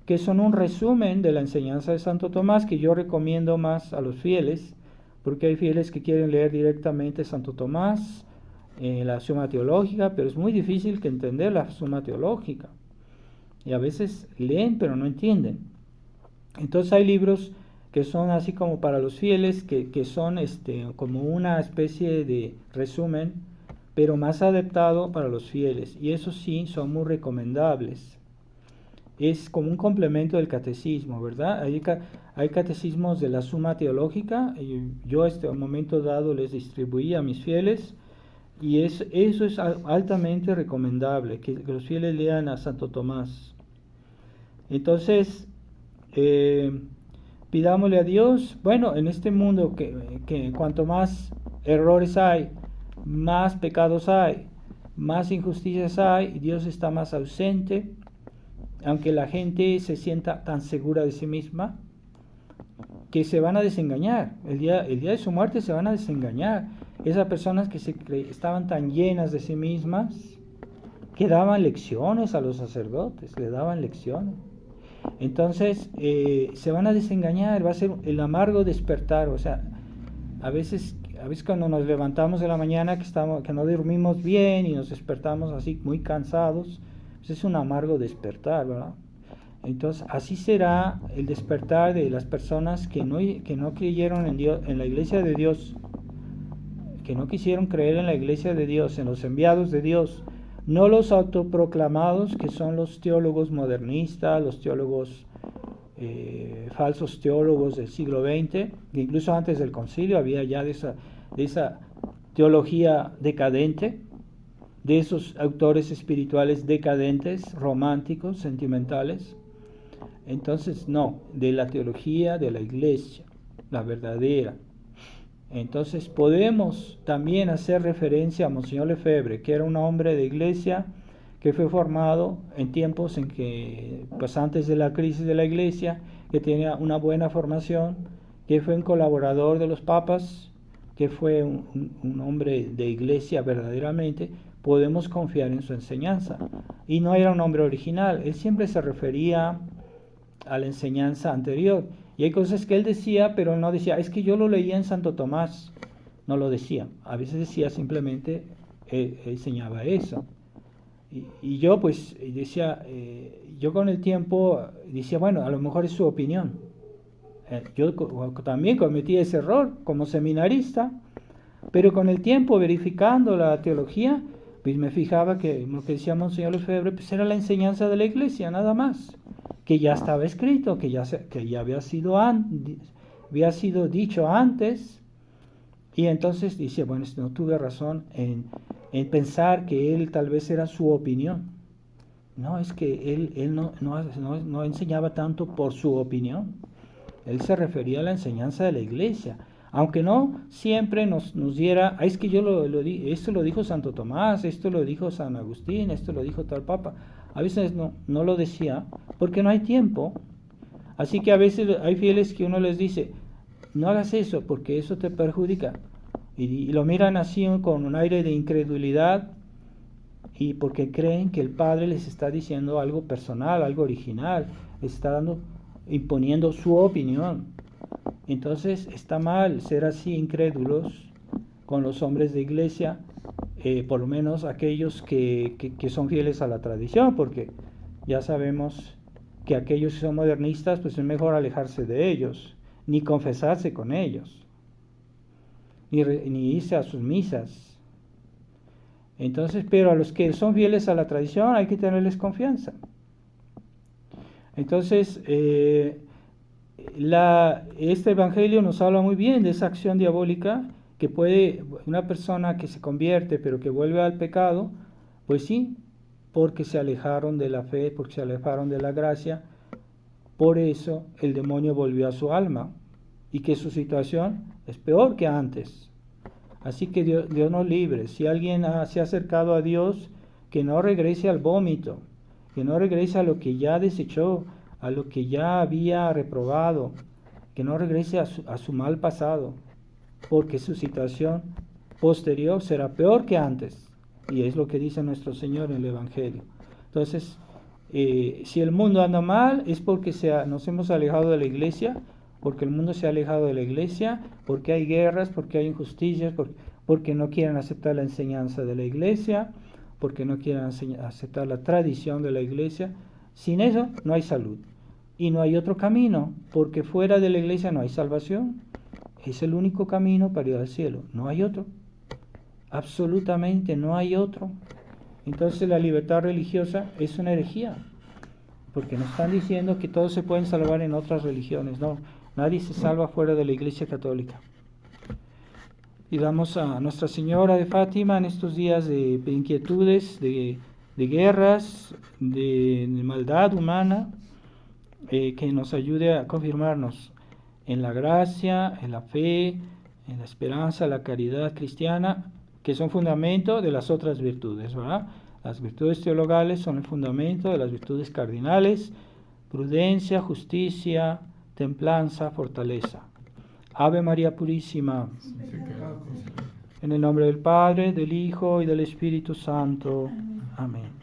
que son un resumen de la enseñanza de Santo Tomás que yo recomiendo más a los fieles, porque hay fieles que quieren leer directamente Santo Tomás, la Suma Teológica, pero es muy difícil que entender la Suma Teológica. Y a veces leen pero no entienden. Entonces hay libros que son así como para los fieles, que son como una especie de resumen, pero más adaptado para los fieles, y esos sí son muy recomendables. Es como un complemento del catecismo, ¿verdad? Hay catecismos de la Suma Teológica, y yo a un momento dado les distribuí a mis fieles, y eso es altamente recomendable, que los fieles lean a Santo Tomás. Entonces, pidámosle a Dios, bueno, en este mundo que cuanto más errores hay, más pecados hay, más injusticias hay, Dios está más ausente, aunque la gente se sienta tan segura de sí misma, que se van a desengañar, el día de su muerte se van a desengañar. Esas personas que estaban tan llenas de sí mismas, que daban lecciones a los sacerdotes, le daban lecciones. Entonces se van a desengañar, va a ser el amargo despertar. O sea, a veces cuando nos levantamos de la mañana que no dormimos bien y nos despertamos así muy cansados, pues es un amargo despertar, ¿verdad? Entonces así será el despertar de las personas que no creyeron en Dios, en la iglesia de Dios, que no quisieron creer en la iglesia de Dios, en los enviados de Dios, no los autoproclamados, que son los teólogos modernistas, los teólogos falsos teólogos del siglo XX, que incluso antes del concilio había ya de esa teología decadente, de esos autores espirituales decadentes, románticos, sentimentales. Entonces, no, de la teología de la iglesia, la verdadera. Entonces podemos también hacer referencia a Monseñor Lefebvre, que era un hombre de iglesia que fue formado en tiempos en que, pues antes de la crisis de la iglesia, que tenía una buena formación, que fue un colaborador de los papas, que fue un hombre de iglesia verdaderamente. Podemos confiar en su enseñanza. Y no era un hombre original, él siempre se refería a la enseñanza anterior. Y hay cosas que él decía, pero no decía, es que yo lo leía en Santo Tomás. No lo decía. A veces decía simplemente, enseñaba eso. Y yo pues decía, yo con el tiempo decía, bueno, a lo mejor es su opinión. Yo también cometí ese error como seminarista, pero con el tiempo, verificando la teología, pues me fijaba que lo que decía Monseñor Lefebvre pues era la enseñanza de la iglesia, nada más, que ya estaba escrito, que ya había sido dicho antes. Y entonces dice, bueno, no tuve razón en pensar que él tal vez era su opinión. No, es que él no enseñaba tanto por su opinión. Él se refería a la enseñanza de la iglesia. Aunque no siempre nos diera, es que esto lo dijo Santo Tomás, esto lo dijo San Agustín, esto lo dijo tal Papa. A veces no lo decía porque no hay tiempo. Así que a veces hay fieles que uno les dice, no hagas eso porque eso te perjudica. Y lo miran así con un aire de incredulidad y porque creen que el Padre les está diciendo algo personal, algo original, les está imponiendo su opinión. Entonces está mal ser así incrédulos con los hombres de iglesia, por lo menos aquellos que son fieles a la tradición, porque ya sabemos que aquellos que son modernistas, pues es mejor alejarse de ellos, ni confesarse con ellos, ni irse a sus misas. Entonces, pero a los que son fieles a la tradición hay que tenerles confianza. Entonces, este evangelio nos habla muy bien de esa acción diabólica que puede una persona que se convierte pero que vuelve al pecado, pues sí, porque se alejaron de la fe, porque se alejaron de la gracia. Por eso el demonio volvió a su alma y que su situación es peor que antes. Así que Dios nos libre. Si alguien se ha acercado a Dios, que no regrese al vómito, que no regrese a lo que ya desechó, a lo que ya había reprobado, que no regrese a su mal pasado, porque su situación posterior será peor que antes. Y es lo que dice nuestro Señor en el Evangelio. Entonces, si el mundo anda mal, es porque nos hemos alejado de la iglesia, porque el mundo se ha alejado de la iglesia, porque hay guerras, porque hay injusticias, porque no quieren aceptar la enseñanza de la iglesia, porque no quieren aceptar la tradición de la iglesia. Sin eso no hay salud. Y no hay otro camino, porque fuera de la iglesia no hay salvación. Es el único camino para ir al cielo. No hay otro. Absolutamente no hay otro. Entonces la libertad religiosa es una herejía, porque nos están diciendo que todos se pueden salvar en otras religiones. No, nadie se salva fuera de la Iglesia Católica. Y damos a Nuestra Señora de Fátima en estos días de inquietudes, de guerras, de maldad humana, que nos ayude a confirmarnos en la gracia, en la fe, en la esperanza, la caridad cristiana, que son fundamento de las otras virtudes, ¿verdad? Las virtudes teologales son el fundamento de las virtudes cardinales: prudencia, justicia, templanza, fortaleza. Ave María Purísima. En el nombre del Padre, del Hijo y del Espíritu Santo. Amén.